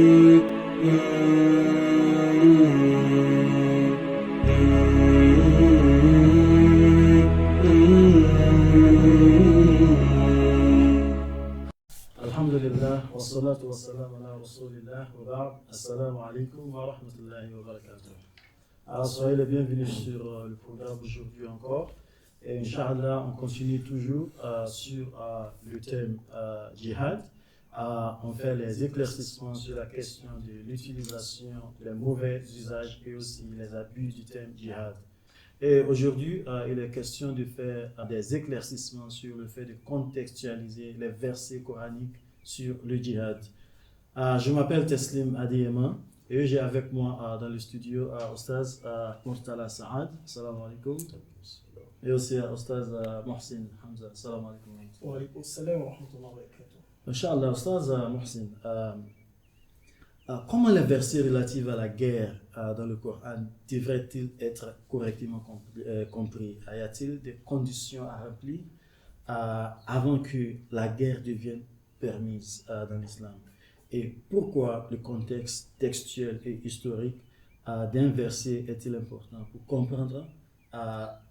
Alhamdulillah, wa salatu wa salam ala rasulillah, wa ba'd, assalamu alaikum wa rahmatullahi wa barakatuh. Alors, soyez les bienvenus sur le programme aujourd'hui encore. Et Inch'Allah, on continue toujours sur le thème djihad. On fait les éclaircissements sur la question de l'utilisation, des mauvais usages et aussi les abus du thème djihad. Et aujourd'hui, il est question de faire des éclaircissements sur le fait de contextualiser les versets coraniques sur le djihad. Je m'appelle Teslim Adeyema et j'ai avec moi dans le studio Oustaz Murtala Saad, salam alaikum. Et aussi Oustaz Mohsin Hamza, salam alaikum. Wa alaikum salam wa rahmatullahi wa barakatuh. Inch'Allah, Oustaz Mohsin, comment les versets relatifs à la guerre dans le Coran devraient-ils être correctement compris? Y a-t-il des conditions à remplir avant que la guerre devienne permise dans l'islam? Et pourquoi le contexte textuel et historique d'un verset est-il important pour comprendre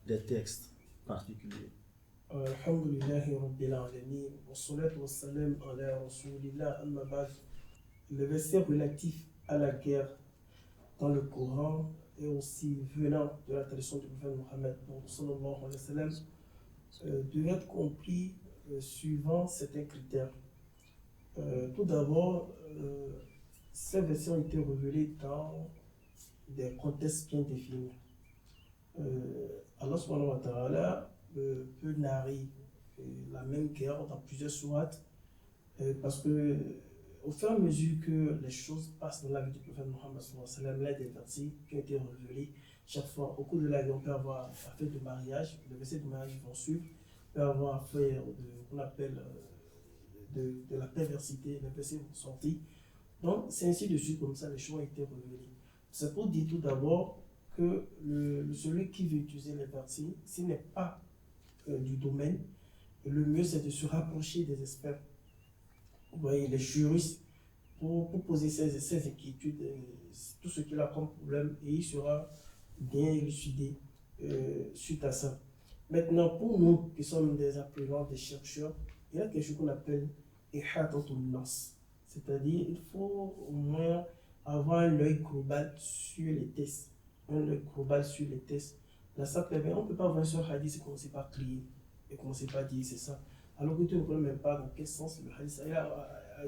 des textes particuliers? Alhamdulillahi Rabbil Alamin, wa salatu wa salam ala Rasulillah, amma ba'd. Le verset relatif à la guerre dans le Coran et aussi venant de la tradition du prophète Mohammed sallallahu alayhi wa sallam devait être compris suivant certains critères. Tout d'abord, ces versets ont été révélés dans des contextes bien définis. Allah subhanahu wa ta'ala peut narrer la même guerre dans plusieurs sourates parce que au fur et à mesure que les choses passent dans la vie du prophète Mohammed sallallahu alayhi wa sallam, il y a des versets qui ont été révélés chaque fois. Au cours de la guerre, on peut avoir affaire de mariage, les versets de mariage vont suivre, on peut avoir affaire de qu'on appelle de la perversité, les versets vont sortir. Donc c'est ainsi de suite, comme ça les choses ont été révélées. C'est pour dire tout d'abord que celui qui veut utiliser les versets, s'il n'est pas du domaine, le mieux c'est de se rapprocher des experts. Vous voyez, les juristes, pour poser ses inquiétudes, tout ce qu'il a comme problème, et il sera bien élucidé suite à ça. Maintenant, pour nous qui sommes des apprenants, des chercheurs, il y a quelque chose qu'on appelle ihatatul nas. C'est-à-dire, il faut au moins avoir un œil global sur les tests. Un œil global sur les tests. Là, ça permet, on ne peut pas voir un seul hadith et commencer par crier et commencer par dire c'est ça. Alors que tu ne connais même pas dans quel sens le hadith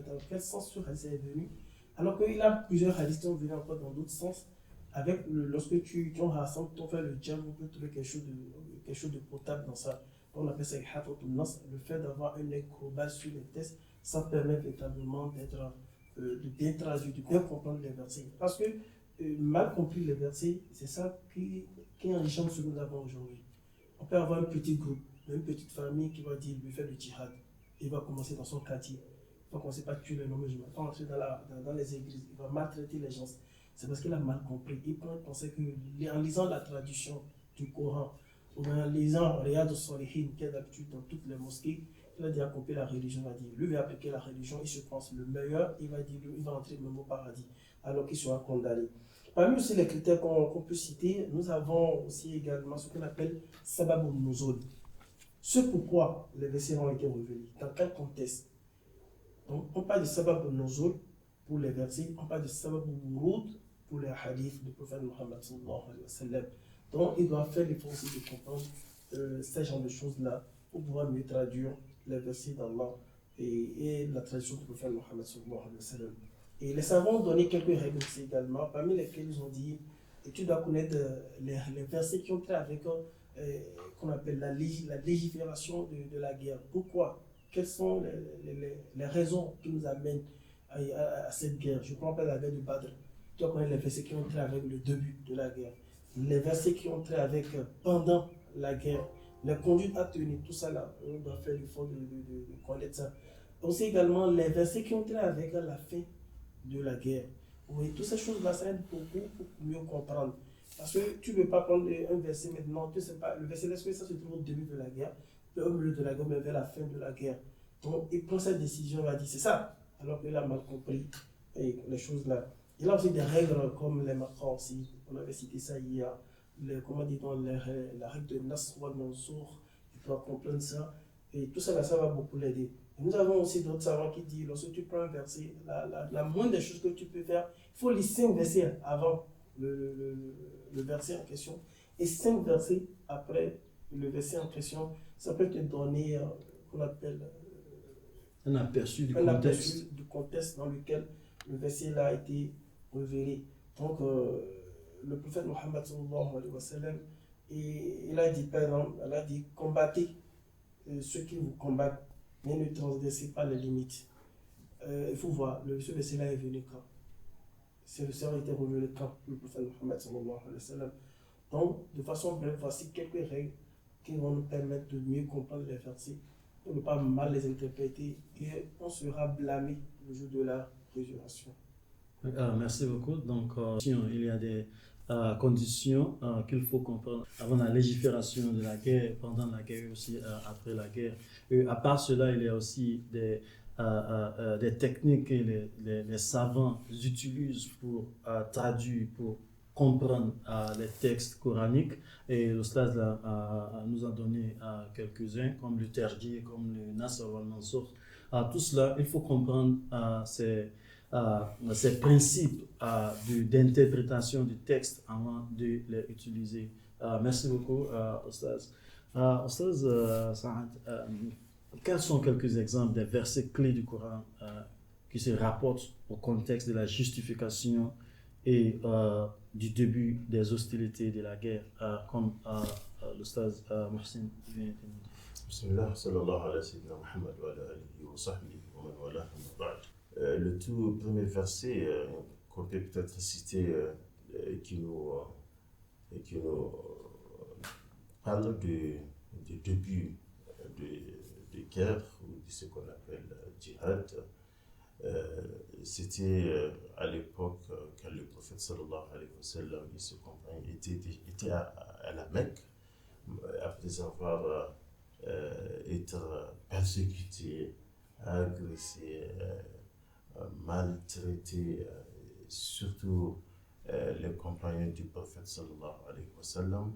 dans quel sens ce hadith est venu. Alors qu'il y a plusieurs hadiths qui sont venus encore dans d'autres sens. Avec lorsque tu rassembles, tu fais le jam, on peut trouver quelque chose de potable dans ça. On appelle ça nas. Le fait d'avoir un œil global sur les tests, ça permet véritablement de bien traduire, de bien comprendre les versets. Parce que mal compris les versets, c'est ça qui enrichit ce que nous avons aujourd'hui. On peut avoir un petit groupe, une petite famille qui va dire, lui faire le djihad. Il va commencer dans son quartier. Il va commencer par tuer les non-musulmans. Il va entrer dans les églises. Il va maltraiter les gens. C'est parce qu'il a mal compris. Il pensait qu'en lisant la traduction du Coran, ou en lisant Riyad al-Salihin, qui est d'habitude dans toutes les mosquées, il a déjà compris la religion. Il va dire, lui va appliquer la religion, il se pense le meilleur, il va dire, il va entrer même au paradis, alors qu'il sera condamné. Parmi aussi les critères qu'on peut citer, nous avons aussi également ce qu'on appelle Sabab al-Nuzul. Ce pourquoi les versets ont été révélés, dans quel contexte. Donc, on parle de Sabab al-Nuzul pour les versets, on parle de Sabab al-Wurud pour les hadiths du prophète Mohammed sallallahu alayhi wa sallam. Donc, il doit faire l'effort aussi de comprendre ces genres de choses-là pour pouvoir mieux traduire les versets d'Allah et la tradition du prophète Mohammed sallallahu alayhi wa sallam. Et les savants ont donné quelques règles aussi également, parmi lesquelles ils ont dit que tu dois connaître les versets qui ont trait avec qu'on appelle la légifération de la guerre. Pourquoi? Quelles sont les raisons qui nous amènent à cette guerre? Je prends la guerre de Badr. Tu dois connaître les versets qui ont trait avec le début de la guerre. Les versets qui ont trait avec pendant la guerre. Les conduites à tenir, tout ça là, on doit faire l'effort de connaître ça. Aussi également les versets qui ont trait avec la fin de la guerre. Oui, toutes ces choses-là, ça aide beaucoup pour mieux comprendre. Parce que tu ne veux pas prendre un verset maintenant, tu ne sais pas, le verset, est-ce que ça se trouve au début de la guerre, au milieu de la guerre, mais vers la fin de la guerre. Donc, il prend cette décision, il va dire c'est ça, alors qu'il a mal compris et les choses là. Il a aussi des règles comme les maqams aussi, on avait cité ça hier, comment dit-on, la règle de Nasr wal Mansour, il doit comprendre ça, et tout ça là, ça va beaucoup l'aider. Et nous avons aussi d'autres savants qui disent, lorsque tu prends un verset, la moindre des choses que tu peux faire, il faut les 5 versets avant le verset en question, et 5 versets après le verset en question, ça peut te donner, qu'on appelle, Un aperçu du un contexte. aperçu du contexte dans lequel le verset là a été révélé. Donc, le prophète Mohammed sallallahu alayhi wa sallam, il a dit, par exemple, il a dit, combattez ceux qui vous combattent, mais ne transgressez pas les limites. Il faut voir, ce verset là est venu quand? C'est le Seigneur a été révélé quand? Le prophète Mohammed sallallahu alayhi wa sallam. Donc, de façon brève, voici quelques règles qui vont nous permettre de mieux comprendre les versets, pour ne pas mal les interpréter, et on sera blâmé le jour de la résurrection. Merci beaucoup. Donc, il y a des conditions qu'il faut comprendre avant la légifération de la guerre, pendant la guerre et aussi après la guerre. Et à part cela, il y a aussi des techniques que les savants utilisent pour traduire, pour comprendre les textes coraniques. Et l'Oustaz nous a donné quelques-uns, comme le Terji, comme le Nasr wal-Mansur. Tout cela, il faut comprendre ces principes d'interprétation du texte avant de les utiliser. Merci beaucoup, Oustaz. Oustaz Saad, quels sont quelques exemples des versets clés du Coran qui se rapportent au contexte de la justification et du début des hostilités de la guerre, comme l'Oustaz Mohsin vient de nous dire? Bismillah, sallallahu alayhi wa sallam, Muhammad wa ala alihi wa sahbihi wa man wala, amma ba'd. Le tout premier verset qu'on peut peut-être citer qui nous parle du début de guerre ou de ce qu'on appelle djihad. C'était à l'époque quand le prophète sallallahu alayhi wa sallam et ses compagnons étaient à la Mecque après avoir été persécutés, agressés, maltraités, surtout les compagnons du prophète sallallahu alayhi wa sallam,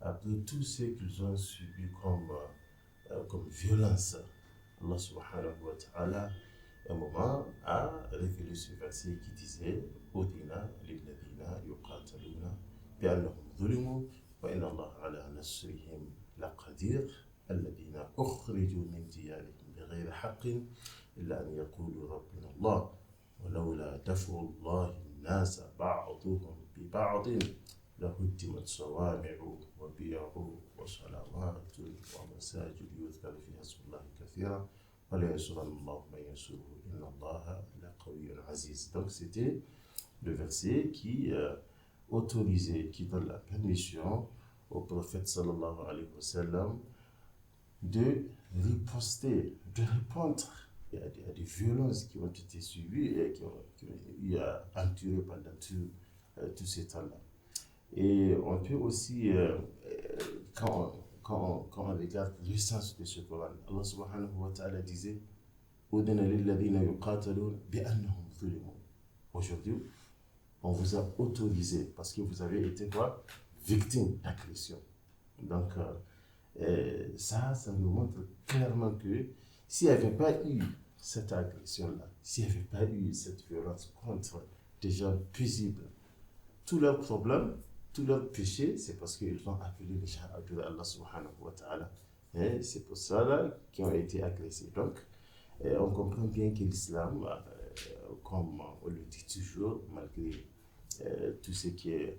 après tout ce qu'ils ont subi comme violence. Allah subhanahu wa ta'ala, à un moment, a révélé ce verset qui disait Udina lilladhina yuqataluna bi'annahum zulimu wa inna Allah ala nasrihim laqadir alladhina ukhriju min diyarihim bighayri haqqin illa an yaqulu rabbuna Allah ولولا دفع الله الناس بعضهم ببعض لهدمت صوامع وبيع وصلوات ومساجد يذكر فيها اسم الله كثيرا ولينصرن الله من ينصره إن الله لقوي عزيز. Donc c'était le verset qui autorisait, qui donne la permission au prophète sallallahu alayhi wa sallam de riposter, de répondre à des violences qui ont été subies et qui ont eu à endurer pendant tout ce temps-là. Et on peut aussi, quand on regarde le sens de ce Coran, Allah subhanahu wa ta'ala disait Aujourd'hui, on vous a autorisé parce que vous avez été quoi? Victime d'agression. Donc, ça nous montre clairement que s'il n'y avait pas eu cette agression-là, s'il n'y avait pas eu cette violence contre des gens paisibles, tous leurs problèmes, tous leurs péchés, c'est parce qu'ils ont appelé les gens à adorer Allah subhanahu wa ta'ala. Et c'est pour ça qu'ils ont été agressés. Donc, on comprend bien que l'islam, comme on le dit toujours, malgré tout ce qui est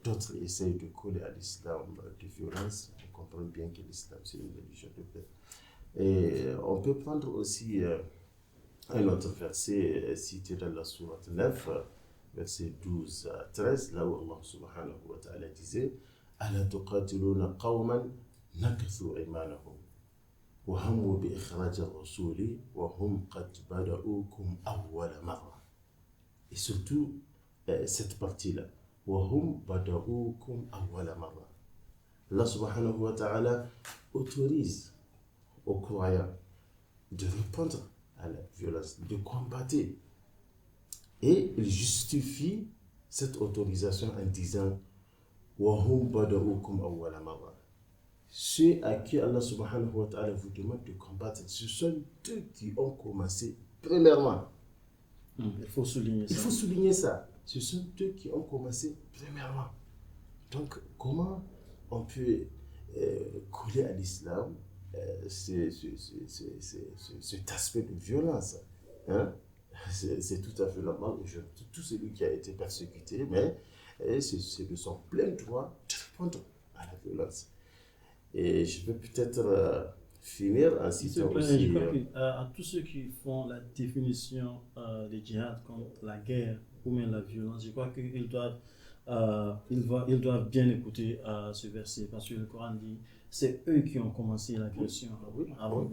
d'autres essayent de coller à l'islam de violence, on comprend bien que l'islam c'est une religion de paix. Et on peut prendre aussi un autre verset cité dans la sourate 9, verset 12 à 13, là où Allah subhanahu wa ta'ala disait Ala tuqatiluna qawman nakathu aymanahum wa hammu bi ikhraj ar-rasuli wa hum qad bada'ukum awwala marra. Et surtout cette partie-là, wa hum bada'ukum awwala marra. Allah subhanahu wa ta'ala autorise aux croyants de répondre à la violence, de combattre Et il justifie cette autorisation en disant وَهُمْ بَدَؤُكُمْ أَوَّلَ مَرَّةٍ. Ceux à qui Allah subhanahu wa ta'ala vous demande de combattre, ce sont eux qui ont commencé premièrement. Il faut souligner Il ça. faut souligner ça. Ce sont eux qui ont commencé premièrement. Donc, comment on peut coller à l'islam cet aspect de violence, hein? C'est tout à fait normal aujourd'hui. Tout celui qui a été persécuté, mais c'est de son plein droit de répondre à la violence. Et je vais peut-être finir en citant aussi... Je crois que, à tous ceux qui font la définition du djihad comme la guerre ou même la violence, je crois qu'ils doivent, ils doivent bien écouter ce verset, parce que le Coran dit c'est eux qui ont commencé l'agression avant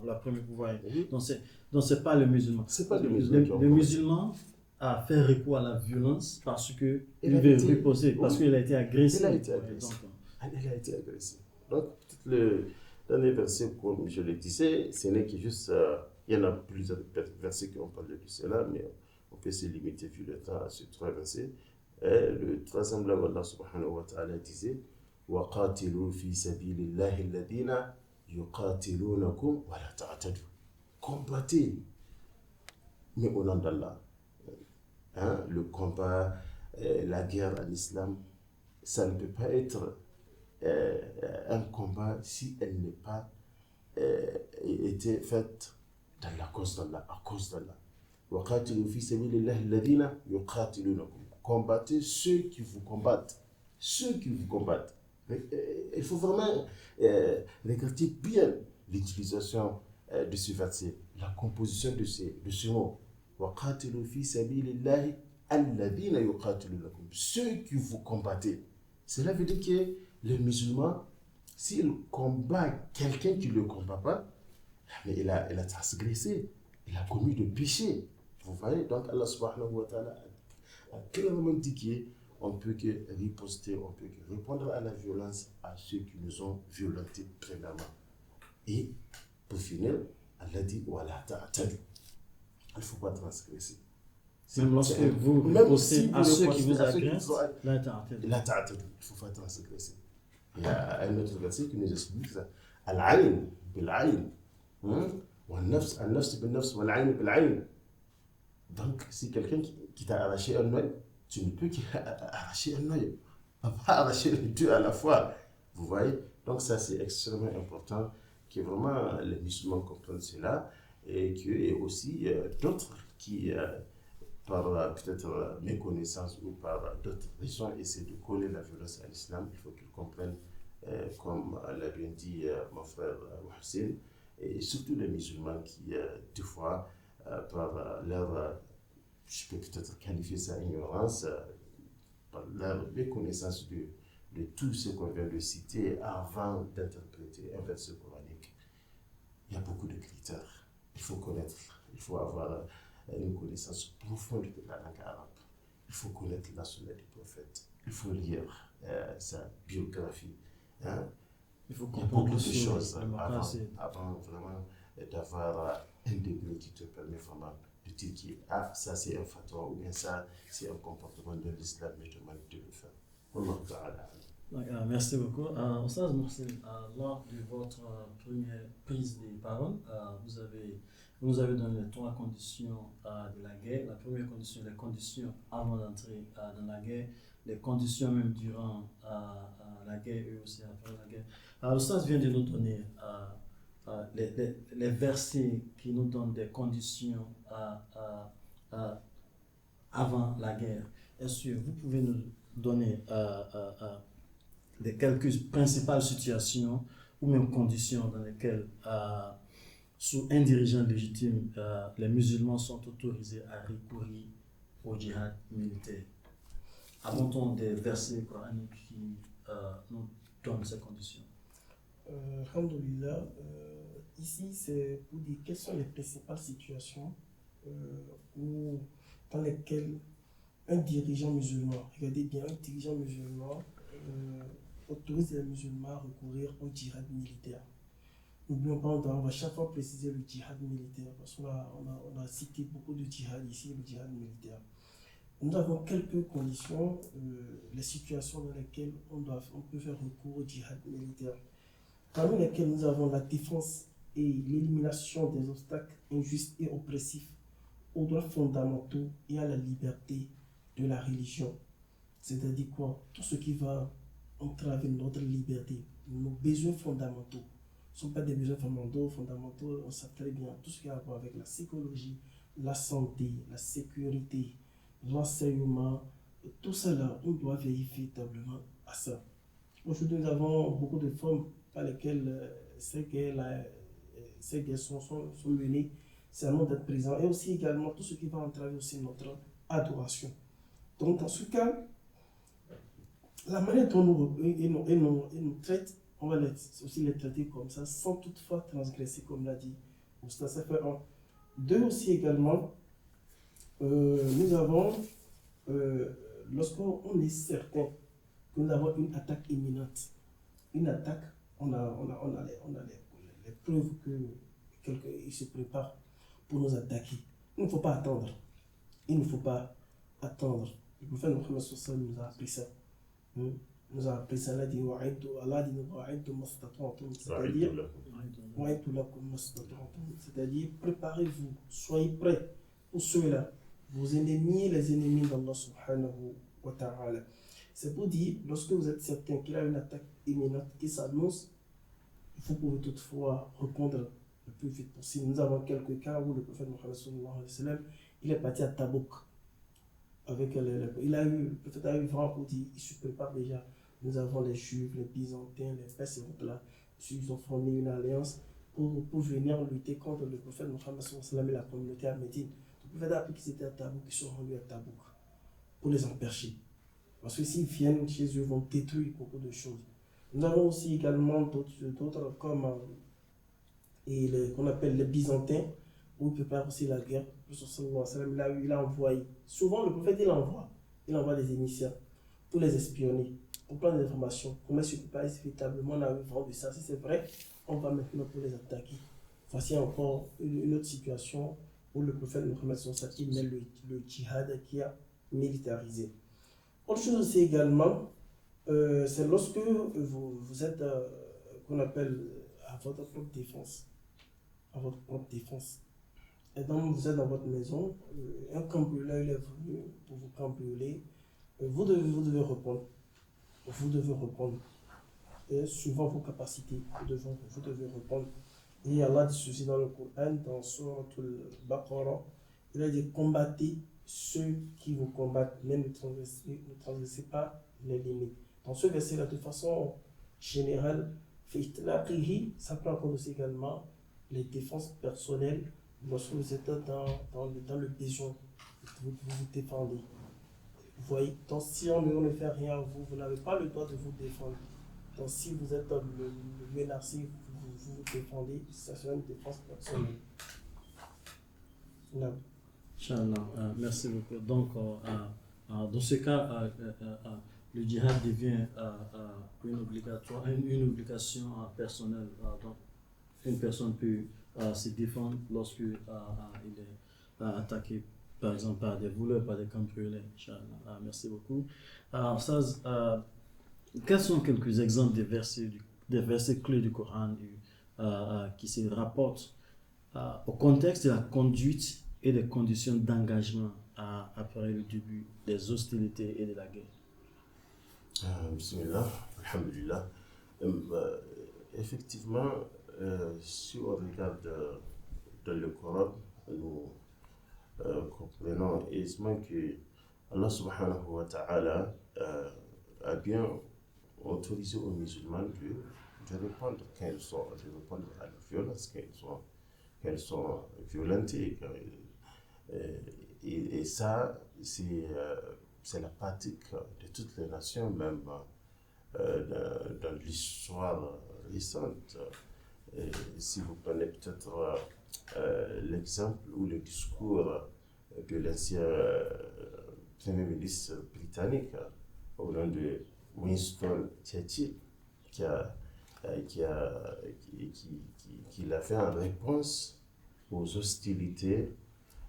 la première pouvoir. Donc c'est pas le musulman. C'est pas le musulman. Le musulman a fait recours à la violence parce que il veut riposter, parce qu'il a été agressé. Il a été agressé. Donc, peut-être le dernier verset, comme je le disais, ce n'est que juste. Il y en a plusieurs versets qui ont parlé de cela, mais on peut se limiter vu le temps à ces trois versets. Et le troisième, là, Allah subhanahu wa ta'ala disait وَقَاتِلُوا فِي سَبِيلِ اللَّهِ الَّذِينَ يُقَاتِلُونَكُمْ وَلَا تَعْتَدُوا. Combattez, mais au nom d'Allah. Hein, le combat, la guerre en islam, ça ne peut pas être un combat si elle n'est pas été faite dans la cause d'Allah, à cause d'Allah. وَقَاتِلُوا فِي سَبِيلِ اللَّهِ الَّذِينَ يُقَاتِلُونَكُمْ. Combattez ceux qui vous combattent. Ceux qui vous combattent. Il faut vraiment regarder bien l'utilisation de ce verset, la composition de ce mot. وَقَاتِلُوا فِي سَبِيلِ اللَّهِ الَّذِينَ يُقَاتِلُونَكُمْ. Ceux qui vous combattez. Cela veut dire que les musulmans, s'il combat quelqu'un qui ne le combat pas, mais il a transgressé, il a commis de péché. Vous voyez, donc Allah subhanahu wa ta'ala a clairement dit qu'on peut que riposter, on peut que répondre à la violence à ceux qui nous ont violentés premièrement. Et pour finir, Allah dit وَلَا تَعْتَدُوا. Il ne faut pas transgresser. Même lorsque vous riposez à ceux qui vous agressent, la ta'tadu. Il ne faut pas transgresser. Il y a un autre verset qui nous explique ça. Al-ayn bil-ayn. Al-nafs bil-nafs wal-ayn bil-ayn. Donc, si quelqu'un qui t'a arraché un œil, tu ne peux qu'arracher un œil. On ne va pas arracher les deux à la fois. Vous voyez? Donc, ça, c'est extrêmement important que vraiment les musulmans comprennent cela et qu'il y ait aussi d'autres qui, par peut-être méconnaissance ou par d'autres raisons, essaient de coller la violence à l'islam. Il faut qu'ils comprennent, comme l'a bien dit mon frère Hussein, et surtout les musulmans qui, des fois, par leur, je peux peut-être qualifier ça ignorance, par leur méconnaissance de tout ce qu'on vient de citer avant d'interpréter un verset coranique. Il y a beaucoup de critères. Il faut connaître, il faut avoir une connaissance profonde de la langue arabe. Il faut connaître la sunna du prophète. Il faut lire sa biographie. Hein? Il faut y a beaucoup de choses avant vraiment d'avoir un degré qui te permet vraiment de dire que ça c'est un fatwa ou bien ça c'est un comportement de l'islam, mais je demande de le faire. Merci beaucoup. Oustaz Mohsin, lors de votre première prise de parole, vous nous avez donné les trois conditions de la guerre. La première condition, les conditions avant d'entrer dans la guerre, les conditions même durant la guerre et aussi après la guerre. L'Oustaz vient de nous donner les versets qui nous donnent des conditions avant la guerre. Est-ce que vous pouvez nous donner les quelques principales situations ou même conditions dans lesquelles, sous un dirigeant légitime, les musulmans sont autorisés à recourir au djihad militaire? Avons-nous des versets coraniques qui nous donnent ces conditions? Alhamdulillah, ici c'est pour dire quelles sont les principales situations dans lesquelles un dirigeant musulman, regardez bien, un dirigeant musulman autorise les musulmans à recourir au djihad militaire. N'oublions pas, on va chaque fois préciser le djihad militaire, parce qu'on a cité beaucoup de djihad ici, le djihad militaire. Nous avons quelques conditions, les situations dans lesquelles on peut faire recours au djihad militaire, parmi lesquelles nous avons la défense et l'élimination des obstacles injustes et oppressifs aux droits fondamentaux et à la liberté de la religion. C'est-à-dire quoi? Tout ce qui va entraver notre liberté, nos besoins fondamentaux. Ce ne sont pas des besoins fondamentaux, on sait très bien, tout ce qui a à voir avec la psychologie, la santé, la sécurité, l'enseignement, tout cela, on doit veiller véritablement à ça. Aujourd'hui, nous avons beaucoup de formes par lesquelles ces guerres sont menées, c'est à nous d'être présents, et aussi également tout ce qui va entraver aussi notre adoration. Donc, dans ce cas, la manière dont nous traite, on va aussi les traiter comme ça, sans toutefois transgresser, comme l'a dit Oustaz. Ça fait un. Deux aussi également, nous avons, lorsqu'on est certain que nous avons une attaque imminente, une attaque, on a les preuves que quelqu'un se prépare pour nous attaquer. Il ne faut pas attendre. Il ne faut pas attendre. Le prophète Mohammed nous a appris ça. Nous a appris ça. Allah dit c'est-à-dire préparez-vous, soyez prêts pour ceux-là, vos ennemis, les ennemis d'Allah subhanahu wa ta'ala. C'est pour dire, lorsque vous êtes certain qu'il y a une attaque imminente qui s'annonce, vous pouvez toutefois répondre le plus vite possible. Nous avons quelques cas où le prophète Mohammed sallallahu alayhi wa sallam, il est parti à Tabouk. Le prophète a eu vraiment pour dire, il se prépare déjà. Nous avons les Juifs, les Byzantins, les Perses, là. Ils ont formé une alliance pour venir lutter contre le prophète Mohammed sallallahu alayhi wa sallam et la communauté à Médine. Le prophète a appris qu'ils étaient à Tabouk, ils sont rendus à Tabouk pour les empêcher. Parce que s'ils viennent chez eux, ils vont détruire beaucoup de choses. Nous avons aussi également d'autres comme qu'on appelle les Byzantins, où ils préparent aussi la guerre. Il a envoyé. Souvent, le prophète, il envoie des émissaires pour les espionner, pour prendre des informations. Comment se préparer véritablement, on a eu vent de ça. Si c'est vrai, on va maintenant pour les attaquer. Voici encore une autre situation où le prophète Mohammed met le djihad qui a militarisé. Autre chose aussi également, c'est lorsque vous êtes, qu'on appelle à votre propre défense. À votre propre défense. Et donc vous êtes dans votre maison, un cambrioleur il est venu pour vous cambrioler, vous devez répondre. Vous devez répondre. Et suivant vos capacités, vous devez répondre. Et Allah dit ceci dans le Coran, dans Surat al-Baqarah, il a dit combattez ceux qui vous combattent, mais ne transgressez pas les limites. Dans ce verset-là, de façon générale, ça prend en compte aussi également les défenses personnelles. Lorsque vous êtes dans le besoin, vous défendez. Vous voyez, donc si on ne fait rien à vous, vous n'avez pas le droit de vous défendre. Donc si vous êtes menacé, vous vous défendez, ça sera une défense personnelle. Non. Inch'Allah, merci beaucoup. Donc, dans ce cas, le djihad devient une obligation personnelle. Donc, une personne peut se défendre lorsque il est attaqué, par exemple, par des voleurs, par des cambrioleurs. Inch'Allah, merci beaucoup. Quels sont quelques exemples des versets clés du Coran qui se rapportent au contexte de la conduite et des conditions d'engagement après le début des hostilités et de la guerre? Bismillah, alhamdulillah. Effectivement, si on regarde dans le Coran, nous comprenons aisément que Allah subhanahu wa ta'ala a bien autorisé aux musulmans de répondre quand ils sont, de répondre à la violence, quand elles sont violentées. Et ça, c'est la pratique de toutes les nations, même dans l'histoire récente. Si vous prenez peut-être l'exemple ou le discours de l'ancien Premier ministre britannique au nom de Winston Churchill, qui a qu'il a fait en réponse aux hostilités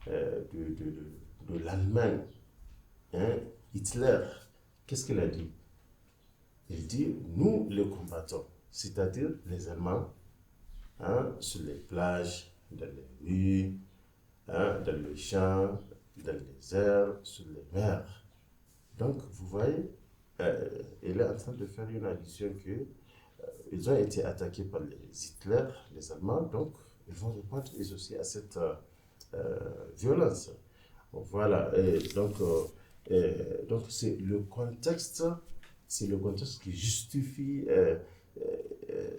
de l'Allemagne. Hein? Hitler, qu'est-ce qu'il a dit? Il dit, nous les combattants, c'est-à-dire les Allemands, hein, sur les plages, dans les rues, hein, dans les champs, dans les airs, sur les mers. Donc, vous voyez, il est en train de faire une allusion que ils ont été attaqués par les Hitler, les Allemands, donc ils vont répondre ils aussi à cette violence. Voilà, et donc c'est le contexte qui justifie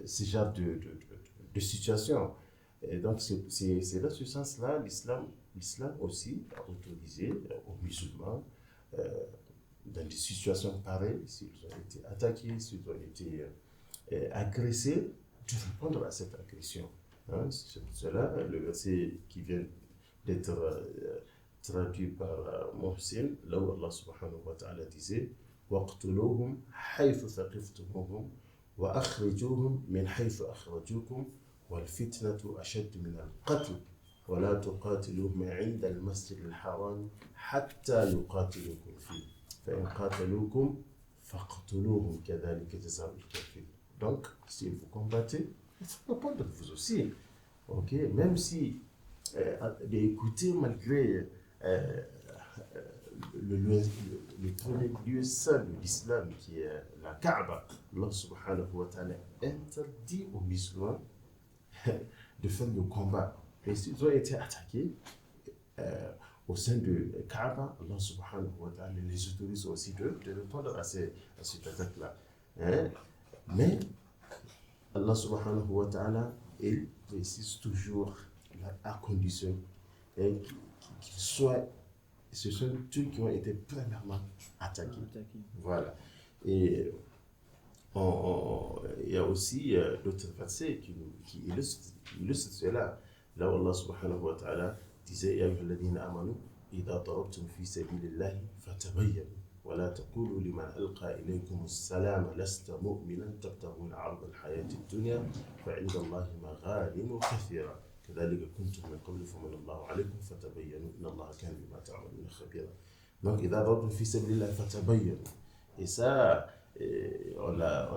ce genre de situation. Et donc c'est dans ce sens-là, l'islam aussi a autorisé aux musulmans, dans des situations pareilles, s'ils ont été attaqués, s'ils ont été agressés, de répondre à cette agression. Hein, c'est pour cela, le verset qui vient d'être traduit par Mohsin, là où Allah subhanahu wa ta'ala disait وَاقْتُلُوهُمْ حَيْثُ ثَقِفْتُمُوهُمْ وَأَخْرِجُوهُمْ مِنْ حَيْثُ أَخْرَجُوكُمْ وَالْفِتْنَةُ أَشَدُّ مِنَ الْقَتْلِ وَلَا تُقَاتِلُوهُمْ عِنْدَ المسجد الحرام حتى يقاتلوكم فيه فإن قاتلوكم فاقتلوهم كذلك جزاء الكافرين. Donc, si vous combattez, il faut répondre vous aussi. Ok, même si d'écouter malgré le premier lieu saint de l'islam qui est la Kaaba, Allah subhanahu wa ta'ala interdit aux musulmans de faire le combat. Et s'ils ont été attaqués au sein de Kaaba, Allah subhanahu wa ta'ala les autorise aussi de répondre à cette attaque-là. Hein? Mais Allah subhanahu wa ta'ala, il précise toujours à condition qu'ils soient, ce sont ceux qui ont été premièrement attaqués. Voilà. Et il y a aussi d'autres versets qui illustrent cela. Là où Allah subhanahu wa ta'ala disait يا أيها الذين آمنوا إذا ضربتم في سبيل الله فتبينوا ولا تقولوا لمن ألقى إليكم السلام لست مؤمنا تبتغون عرض الحياة الدنيا فعند الله مغانم كثيرة كذلك كنتم من قبل فمن الله عليكم فتبينوا إن الله كان بما تعملون خبيرا. Donc إذا ضربتم في سبيل الله فتبينوا. Et ça, on l'a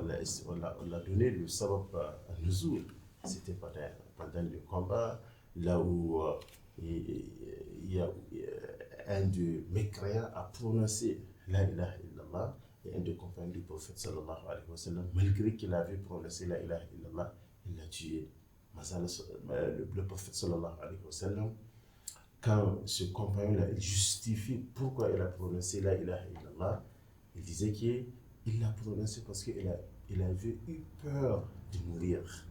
donné le sabab al-nuzul. C'était pendant le combat, là où il y a un de mécréants a prononcé la ilaha illallah, et un des compagnons du prophète sallallahu alayhi wa sallam, malgré qu'il avait prononcé la ilaha illallah, il l'a tué. Le prophète sallallahu alayhi wa sallam, quand ce compagnon-là il justifie pourquoi il a prononcé la ilaha illallah, il disait qu'il l'a prononcé parce qu'il avait eu peur de mourir.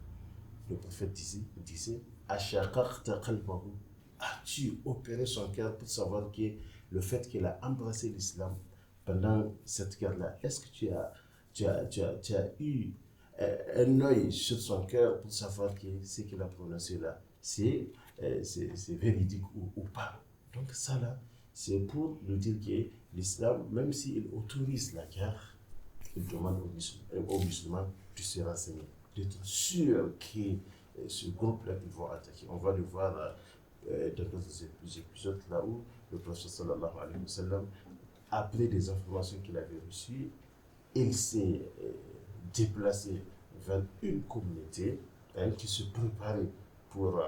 Le prophète disait Ashaqaqta qalbahu, as-tu opéré son cœur pour savoir que le fait qu'il a embrassé l'islam pendant cette guerre-là, est-ce que tu as eu un œil sur son cœur pour savoir que ce qu'il a prononcé là, c'est véridique ou pas? Donc ça là, c'est pour nous dire que l'islam, même s'il autorise la guerre, il demande aux musulmans de se renseigner, d'être sûr que ce groupe-là qu'ils vont attaquer. On va le voir dans d'autres épisodes là où le prophète sallallahu alayhi wa sallam, après des informations qu'il avait reçues, il s'est déplacé vers une communauté qui se préparait pour,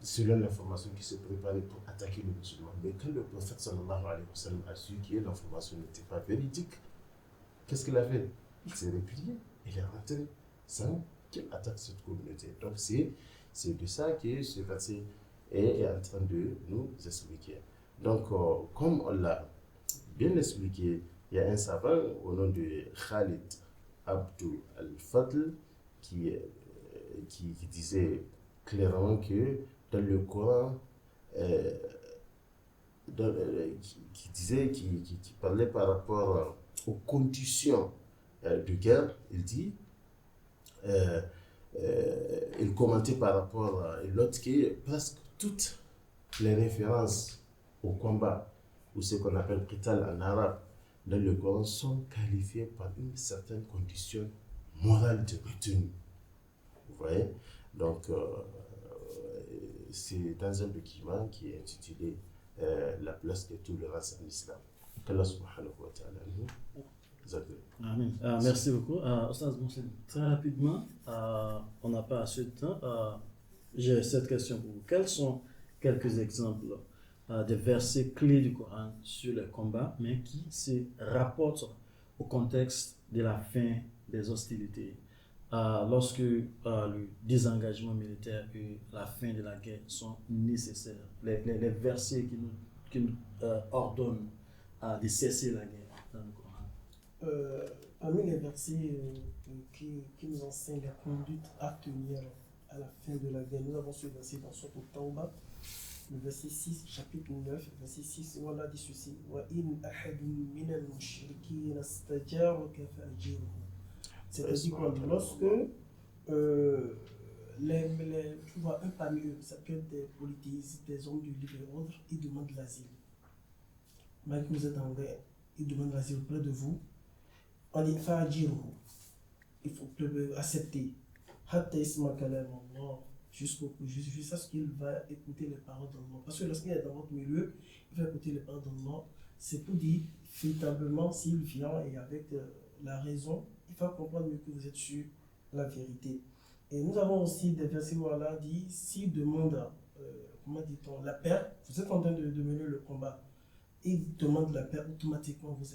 selon l'information, qui se préparait pour attaquer les musulmans. Mais quand le prophète sallallahu alayhi wa sallam a su que l'information n'était pas véridique, qu'est-ce qu'il a fait? Il s'est replié, il est rentré sans qu'il attaque cette communauté. Donc c'est de ça que ce verset est en train de nous expliquer. Donc comme on l'a bien expliqué, il y a un savant au nom de Khalid Abdul Al-Fadl qui disait clairement que dans le Coran, qui parlait par rapport aux conditions de guerre, il dit, il commentait par rapport à l'autre qui est presque toutes les références au combat, ou ce qu'on appelle qital en arabe, dans le Coran, sont qualifiées par une certaine condition morale de retenue. Vous voyez? Donc, c'est dans un document qui est intitulé La place des tolérances en islam. qu'Allah subhanahu wa ta'ala nous accorde. Amen. Merci beaucoup. Oustaz Moussin, très rapidement, on n'a pas assez de temps. J'ai cette question pour vous. Quels sont quelques exemples des versets clés du Coran sur le combat, mais qui se rapportent au contexte de la fin des hostilités, lorsque le désengagement militaire et la fin de la guerre sont nécessaires, les versets qui nous ordonnent de cesser la guerre dans le Coran. Parmi les versets qui nous enseignent la conduite à tenir à la fin de la guerre, nous avons ce verset dans Sourate Tawbah, le verset 6, chapitre 9, verset 6, où Allah dit ceci: Wa in ahadun minal mushrikin astajaraka fa'ajirhu. C'est-à-dire que lorsque tu vois un parmi eux, ça peut être des politistes, des hommes du libre ordre, ils demandent l'asile. Malgré que vous êtes en guerre, ils demandent l'asile auprès de vous. On dit fa'ajirhu. Il faut accepter. Hatta isma kalam Allah. Jusqu'à ce qu'il va écouter les paroles d'Allah. Parce que lorsqu'il est dans votre milieu, il va écouter les paroles d'Allah. C'est pour dire, véritablement, s'il vient et avec la raison, il va comprendre mieux que vous êtes sur la vérité. Et nous avons aussi des versets où Allah dit, s'il demande, comment dit-on, la paix, vous êtes en train de mener le combat, il demande la paix, automatiquement vous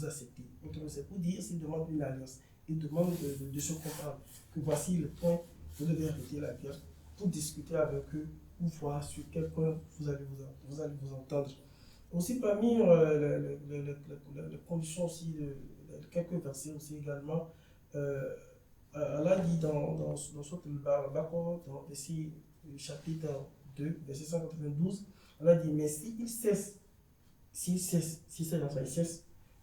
acceptez. C'est pour dire, s'il demande une alliance, il demande de se comprendre que voici le point, vous devez arrêter la guerre pour discuter avec eux, pour voir sur quel point vous allez vous entendre. Aussi parmi les conditions aussi, quelques versets aussi également, Allah dit dans Sourate Al-Baqarah, dans verset chapitre 2, verset 192, Allah dit, mais s'il cesse,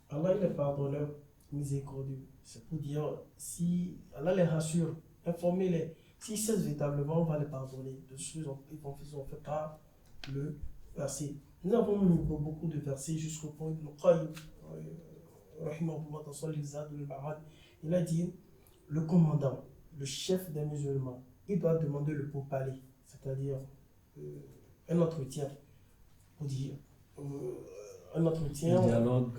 Allah il est pardonneur, miséricordieux. C'est pour dire, si Allah les rassure, informez-les. S'ils cessent véritablement, on va les pardonner. De ce qu'ils ont fait par le verset. Nous avons beaucoup de versets jusqu'au point de dans son Exad de Barad. Il a dit, le commandant, le chef des musulmans, il doit demander le pourparler, c'est-à-dire un entretien, pour dire, un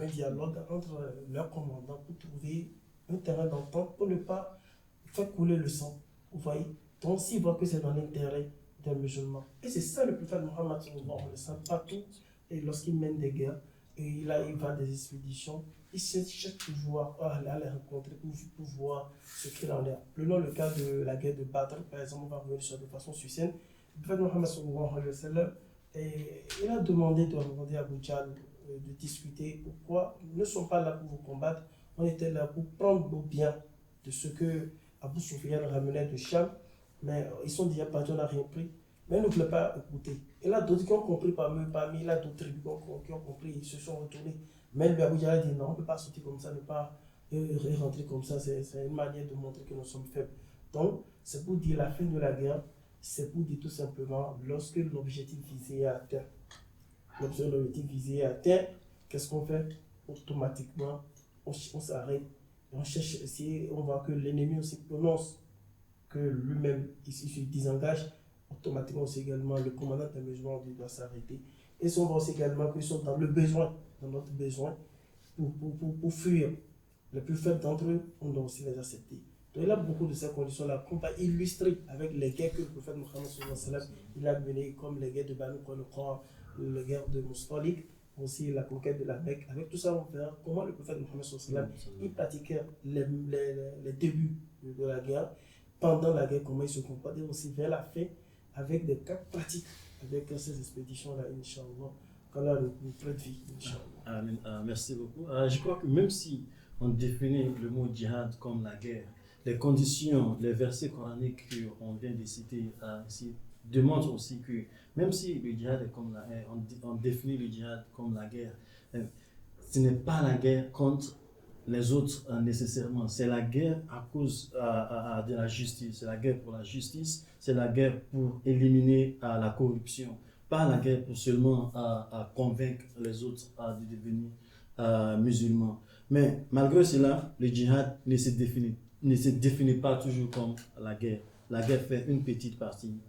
dialogue entre leurs commandants pour trouver un terrain d'entente pour ne pas faire couler le sang. Vous voyez? Donc, s'ils voient que c'est dans l'intérêt des musulmans. Et c'est ça le prophète Mohammed, on le sent partout. Et lorsqu'il mène des guerres, et il va des expéditions, il cherche toujours à aller les rencontrer pour voir ce qu'il en est. Prenons le cas de la guerre de Badr, par exemple, on va revenir sur de façon succincte. Le prophète Mohammed, il a demandé de rencontrer Abu Jahl, de discuter. Pourquoi? Ils ne sont pas là pour vous combattre, on était là pour prendre nos biens de ce que Abu Sufyan ramenait de Cham, mais ils sont déjà partis, on n'a rien pris. Mais ils ne voulaient pas écouter. Et là, d'autres qui ont compris parmi là, d'autres tribus qui ont compris, ils se sont retournés. Mais le Abu Jahl a dit non, on ne peut pas sortir comme ça, ne pas rentrer comme ça, c'est une manière de montrer que nous sommes faibles. Donc, c'est pour dire la fin de la guerre, c'est pour dire tout simplement, lorsque l'objectif visé est atteint, qu'est-ce qu'on fait? Automatiquement, on s'arrête, on cherche, si on voit que l'ennemi aussi prononce que lui-même il se désengage, automatiquement aussi également le commandant des musulmans doit s'arrêter. Et si on voit aussi également qu'ils sont dans le besoin, dans notre besoin, pour fuir les plus faibles d'entre eux, on doit aussi les accepter. Donc il y a beaucoup de ces conditions-là qu'on va illustrer avec les guerres que le prophète Mohammed il a menées, comme les guerres de Banu Qaynuqa, les guerres de Mustalik, aussi la conquête de la Mecque. Avec tout ça, on verra comment le prophète Mohammed il pratiquait les débuts de la guerre, pendant la guerre, comment il se comportait, aussi vers la fin, avec des cas pratiques, avec ces expéditions-là, Inch'Allah, qu'Allah nous prête vie, Inch'Allah. Merci beaucoup. Je crois que même si on définit le mot djihad comme la guerre, les conditions, les versets coraniques qu'on vient de citer ici démontrent aussi que même si le djihad est comme on définit le djihad comme la guerre, ce n'est pas la guerre contre les autres nécessairement, c'est la guerre à cause de la justice, c'est la guerre pour la justice, c'est la guerre pour éliminer la corruption, pas la guerre pour seulement convaincre les autres de devenir musulmans. Mais malgré cela, le djihad ne se définit ne se définit pas toujours comme la guerre. La guerre fait une petite partie du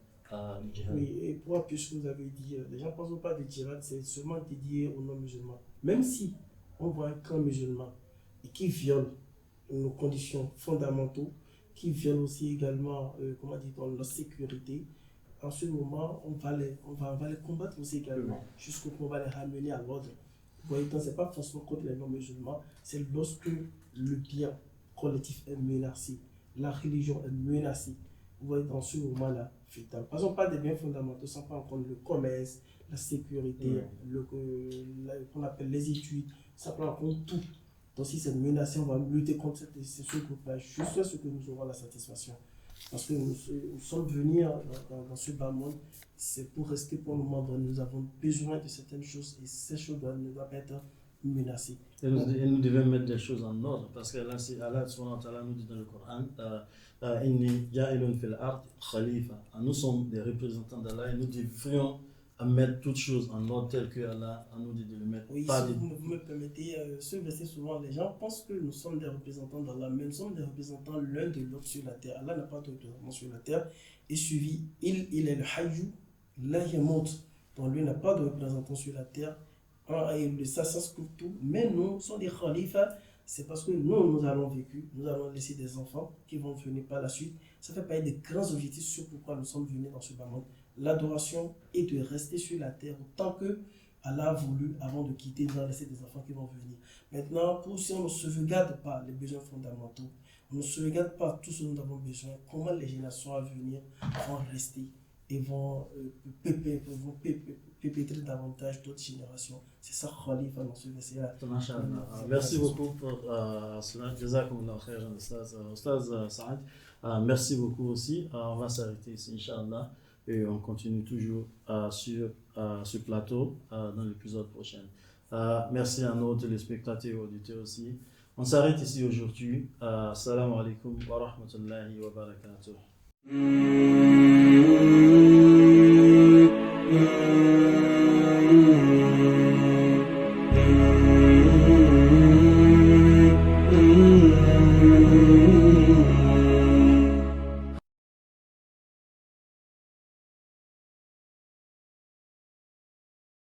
djihad. Oui, et pour appuyer ce que vous avez dit, les gens ne pensent pas de djihad, c'est seulement dédié aux non-musulmans. Même si on voit un camp musulman et qui viole nos conditions fondamentales, qui viole aussi également, comment dit-on, la sécurité, en ce moment, on va les combattre aussi également, jusqu'au point qu'on va les ramener à l'ordre. Vous voyez, donc ce n'est pas forcément contre les non-musulmans, c'est lorsque le bien collectif est menacé, la religion est menacée. Vous voyez, dans ce moment-là, par exemple, pas des biens fondamentaux, sans prendre en compte le commerce, la sécurité, qu'on appelle les études, ça prend en compte tout. Donc si c'est menacé, on va lutter contre ce groupe-là, juste ce que nous aurons la satisfaction. Parce que nous sommes venus dans ce bas monde, c'est pour rester pour le moment. Nous avons besoin de certaines choses et ces choses ne doivent pas être menacées. Et nous devons mettre des choses en ordre parce que là, Allah subhanahu wa ta'ala nous dit dans le Coran, Inni ja'ilun fil ard khalifa. Nous sommes des représentants d'Allah et nous devrions mettre toutes choses en ordre tel que Allah nous dit de le mettre. Oui, si vous me permettez, ce verset, souvent les gens pensent que nous sommes des représentants d'Allah, mais nous sommes des représentants l'un de l'autre sur la terre. Allah n'a pas de représentant sur la terre. Et suivi, il est le Hayyu, là il monte. Donc lui n'a pas de représentant sur la terre. Et ça s'exclut tout. Mais nous sommes des khalifas. C'est parce que nous avons vécu, nous avons laissé des enfants qui vont venir par la suite. Ça fait partie des grands objectifs sur pourquoi nous sommes venus dans ce bas monde. L'adoration est de rester sur la terre autant que Allah a voulu avant de quitter, nous a laissé des enfants qui vont venir. Maintenant, si on ne sauvegarde pas les besoins fondamentaux, on ne sauvegarde pas tout ce dont nous avons besoin, comment les générations à venir vont rester et vont perpétrer davantage d'autres générations. C'est ça, Khalifa, dans ce verset-là. Merci beaucoup pour cela. Jazakumullah khairan, Ustaz Saad. Merci beaucoup aussi. On va s'arrêter ici, Inch'Allah. Et on continue toujours sur ce plateau dans l'épisode prochain. Merci à nos téléspectateurs et auditeurs aussi. On s'arrête ici aujourd'hui. Assalamu alaikum wa rahmatullahi wa barakatuh.